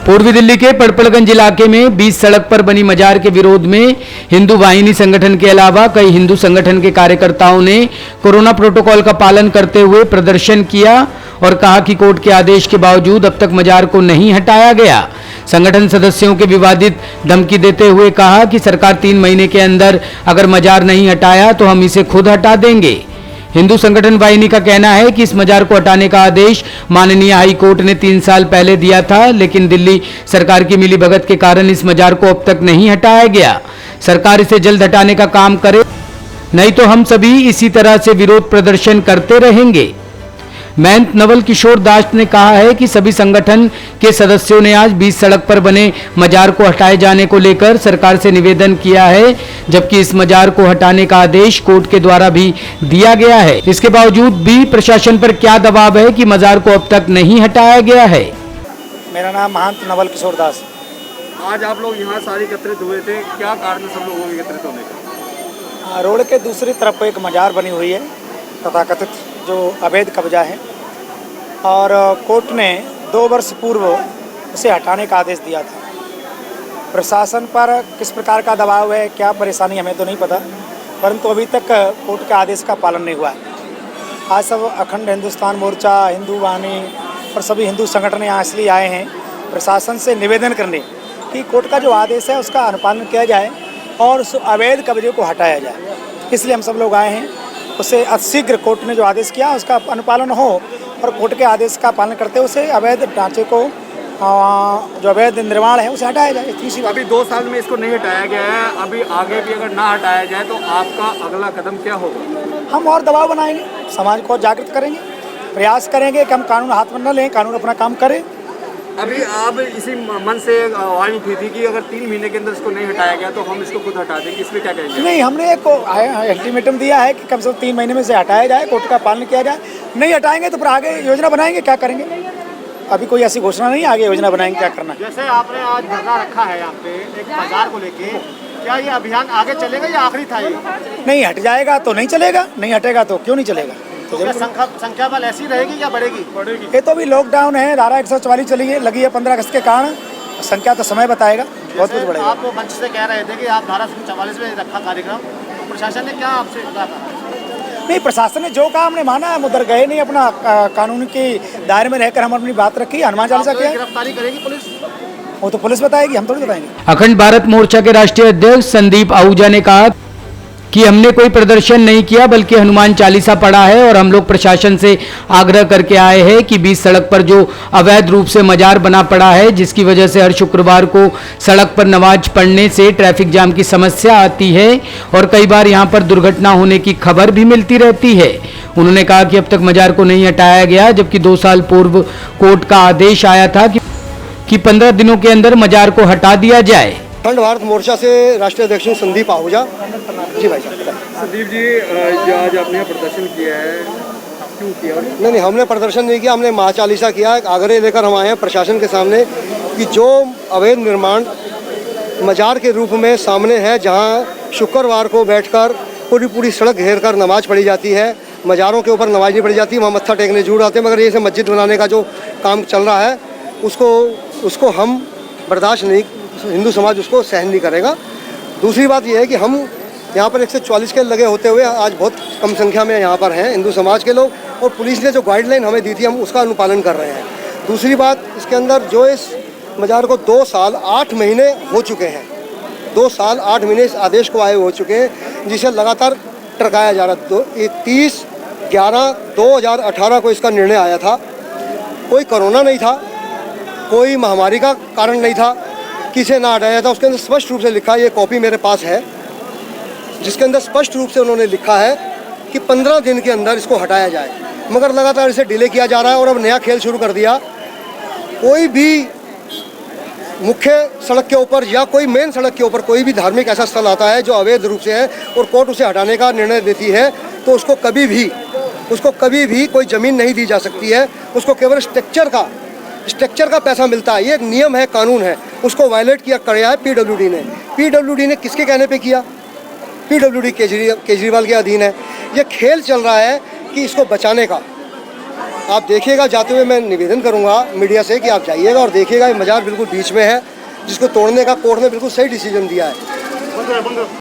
पूर्वी दिल्ली के पड़पड़गंज इलाके में बीच सड़क पर बनी मजार के विरोध में हिंदू वाहिनी संगठन के अलावा कई हिंदू संगठन के कार्यकर्ताओं ने कोरोना प्रोटोकॉल का पालन करते हुए प्रदर्शन किया और कहा कि कोर्ट के आदेश के बावजूद अब तक मजार को नहीं हटाया गया। संगठन सदस्यों के विवादित धमकी देते हुए कहा कि सरकार 3 महीने के अंदर अगर मजार नहीं हटाया तो हम इसे खुद हटा देंगे। हिंदू संगठन वाहिनी का कहना है कि इस मजार को हटाने का आदेश माननीय हाई कोर्ट ने 3 साल पहले दिया था, लेकिन दिल्ली सरकार की मिलीभगत के कारण इस मजार को अब तक नहीं हटाया गया। सरकार इसे जल्द हटाने का काम करे, नहीं तो हम सभी इसी तरह से विरोध प्रदर्शन करते रहेंगे। महंत नवल किशोर दास ने कहा है कि सभी संगठन के सदस्यों ने आज बीच सड़क पर बने मजार को हटाए जाने को लेकर सरकार से निवेदन किया है, जबकि इस मजार को हटाने का आदेश कोर्ट के द्वारा भी दिया गया है। इसके बावजूद भी प्रशासन पर क्या दबाव है कि मजार को अब तक नहीं हटाया गया है। मेरा नाम महंत नवल किशोर दास। आज आप लोग यहाँ सारे एकत्रित हुए थे, क्या कारण सब लोगों के एकत्रित होने का? रोड के दूसरी तरफ एक मजार बनी हुई है, तथाकथित जो अवैध कब्जा है, और कोर्ट ने 2 वर्ष पूर्व उसे हटाने का आदेश दिया था। प्रशासन पर किस प्रकार का दबाव है, क्या परेशानी, हमें तो नहीं पता, परंतु अभी तक कोर्ट के आदेश का पालन नहीं हुआ है। आज सब अखंड हिंदुस्तान मोर्चा, हिंदू वाहिनी और सभी हिंदू संगठन यहाँ इसलिए आए हैं प्रशासन से निवेदन करने कि कोर्ट का जो आदेश है उसका अनुपालन किया जाए और उस अवैध कब्जे को हटाया जाए। इसलिए हम सब लोग आए हैं, उसे अतिशीघ्र कोर्ट ने जो आदेश किया उसका अनुपालन हो और कोर्ट के आदेश का पालन करते हुए उसे अवैध ढांचे को, जो अवैध निर्माण है, उसे हटाया जाए। तीसरी अभी 2 साल में इसको नहीं हटाया गया है, अभी आगे भी अगर ना हटाया जाए तो आपका अगला कदम क्या होगा? हम और दबाव बनाएंगे, समाज को जागृत करेंगे, प्रयास करेंगे कि हम कानून हाथ में न लें, कानून अपना काम करे। अभी आप इसी मन से आवाज़ उठी थी कि अगर 3 महीने के अंदर इसको नहीं हटाया गया तो हम इसको खुद हटा देंगे, इसमें क्या कहेंगे? नहीं, हमने एक अल्टीमेटम दिया है कि कम से कम 3 महीने में से हटाया जाए, कोर्ट का पालन किया जाए। नहीं हटाएंगे तो फिर आगे योजना बनाएंगे, क्या करेंगे। अभी कोई ऐसी घोषणा नहीं, आगे योजना बनाएंगे क्या करना। जैसे आपने आज धरना रखा है यहाँ पे एक बाजार को लेके, क्या ये अभियान आगे चलेगा या आखिरी था ये? नहीं हट जाएगा तो नहीं चलेगा, नहीं हटेगा तो क्यों नहीं चलेगा। तो क्या संख्या बल ऐसी रहेगी या बढ़ेगी? ये तो अभी लॉकडाउन है, धारा 144 चली लगी है 15 अगस्त के कारण, संख्या तो समय बताएगा, बहुत कुछ बढ़ेगा। आप मंच से कह रहे थे कि आप धारा 144 में रखा कार्यक्रम, तो प्रशासन ने क्या आपसे कहा? नहीं, प्रशासन ने जो कहा हमने माना, हम उधर गए नहीं, अपना कानून के दायरे में रहकर हम अपनी बात रखी। हनुमान चालीसा किया, गिरफ्तारी करेगी पुलिस? वो तो पुलिस बताएगी, हम थोड़ी बताएंगे। अखंड भारत मोर्चा के राष्ट्रीय अध्यक्ष संदीप आहूजा ने कहा कि हमने कोई प्रदर्शन नहीं किया, बल्कि हनुमान चालीसा पढ़ा है और हम लोग प्रशासन से आग्रह करके आए हैं कि बीच सड़क पर जो अवैध रूप से मजार बना पड़ा है, जिसकी वजह से हर शुक्रवार को सड़क पर नमाज पढ़ने से ट्रैफिक जाम की समस्या आती है और कई बार यहां पर दुर्घटना होने की खबर भी मिलती रहती है। उन्होंने कहा कि अब तक मजार को नहीं हटाया गया, जबकि 2 साल पूर्व कोर्ट का आदेश आया था कि 15 दिनों के अंदर मजार को हटा दिया जाए। अखंड भारत मोर्चा से राष्ट्रीय अध्यक्ष संदीप आहूजा। जी भाई साहब। संदीप जी, जो आज आपने प्रदर्शन किया है, क्यों किया? नहीं, हमने प्रदर्शन नहीं किया, हमने महाचालीसा किया। आग्रह लेकर हम आए हैं प्रशासन के सामने कि जो अवैध निर्माण मजार के रूप में सामने है, जहां शुक्रवार को बैठकर पूरी सड़क घेर कर नमाज पढ़ी जाती है, मजारों के ऊपर नमाज नहीं पढ़ी जाती, वहाँ मत्था टेकने जरूर आते हैं, मगर ये मस्जिद बनाने का जो काम चल रहा है उसको हम बर्दाश्त नहीं, हिंदू समाज उसको सहन नहीं करेगा। दूसरी बात यह है कि हम यहाँ पर 144 के लगे होते हुए आज बहुत कम संख्या में यहाँ पर हैं हिंदू समाज के लोग, और पुलिस ने जो गाइडलाइन हमें दी थी हम उसका अनुपालन कर रहे हैं। दूसरी बात, इसके अंदर जो इस मजार को 2 साल 8 महीने हो चुके हैं, 2 साल 8 महीने इस आदेश को आए हो चुके हैं, जिसे लगातार टरकाया जा रहा है। 30/11/2018 को इसका निर्णय आया था। कोई कोरोना नहीं था, कोई महामारी का कारण नहीं था, किसे ना हटाया था। उसके अंदर स्पष्ट रूप से लिखा है, ये कॉपी मेरे पास है, जिसके अंदर स्पष्ट रूप से उन्होंने लिखा है कि 15 दिन के अंदर इसको हटाया जाए, मगर लगातार इसे डिले किया जा रहा है। और अब नया खेल शुरू कर दिया, कोई भी मुख्य सड़क के ऊपर या कोई मेन सड़क के ऊपर कोई भी धार्मिक ऐसा स्थल आता है जो अवैध रूप से है और कोर्ट उसे हटाने का निर्णय देती है, तो उसको कभी भी कोई ज़मीन नहीं दी जा सकती है। उसको केवल स्ट्रक्चर का पैसा मिलता है। ये एक नियम है, कानून है, उसको वायलेट किया है पीडब्ल्यूडी ने किसके कहने पे किया? पीडब्ल्यूडी केजरीवाल के अधीन है। ये खेल चल रहा है कि इसको बचाने का। आप देखिएगा, जाते हुए मैं निवेदन करूंगा मीडिया से कि आप जाइएगा और देखिएगा, ये मजार बिल्कुल बीच में है, जिसको तोड़ने का कोर्ट ने बिल्कुल सही डिसीजन दिया है।